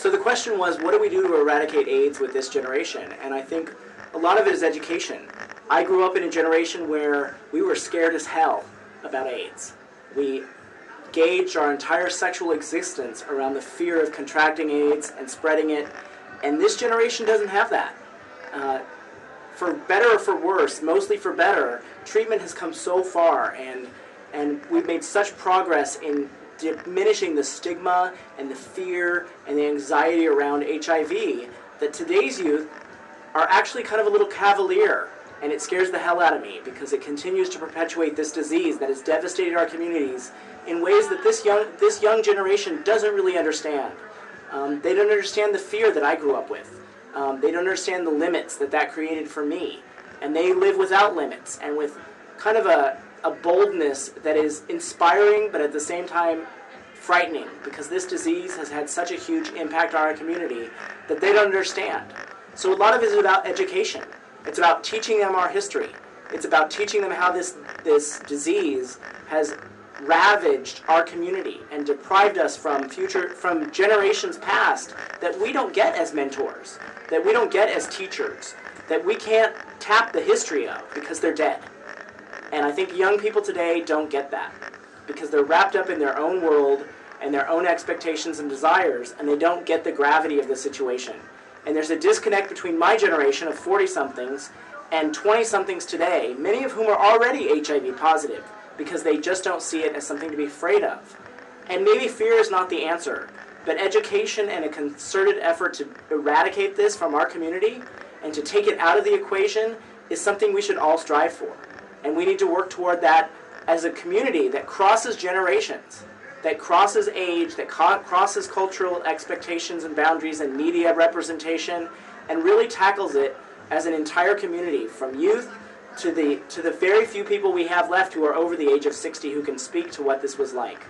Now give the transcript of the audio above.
So the question was, what do we do to eradicate AIDS with this generation? And I think a lot of it is education. I grew up in a generation where we were scared as hell about AIDS. We gauged our entire sexual existence around the fear of contracting AIDS and spreading it, and this generation doesn't have that. For better or for worse, mostly for better, treatment has come so far, and we've made such progress in diminishing the stigma and the fear and the anxiety around HIV that today's youth are actually kind of a little cavalier, and it scares the hell out of me because it continues to perpetuate this disease that has devastated our communities in ways that this young generation doesn't really understand. They don't understand the fear that I grew up with. They don't understand the limits that created for me. And they live without limits and with kind of a boldness that is inspiring but at the same time frightening, because this disease has had such a huge impact on our community that they don't understand. So a lot of it is about education. It's about teaching them our history. It's about teaching them how this disease has ravaged our community and deprived us from generations past that we don't get as mentors, that we don't get as teachers, that we can't tap the history of because they're dead. And I think young people today don't get that because they're wrapped up in their own world and their own expectations and desires, and they don't get the gravity of the situation. And there's a disconnect between my generation of 40-somethings and 20-somethings today, many of whom are already HIV positive, because they just don't see it as something to be afraid of. And maybe fear is not the answer, but education and a concerted effort to eradicate this from our community and to take it out of the equation is something we should all strive for. And we need to work toward that as a community that crosses generations, that crosses age, that crosses cultural expectations and boundaries and media representation, and really tackles it as an entire community, from youth to the very few people we have left who are over the age of 60 who can speak to what this was like.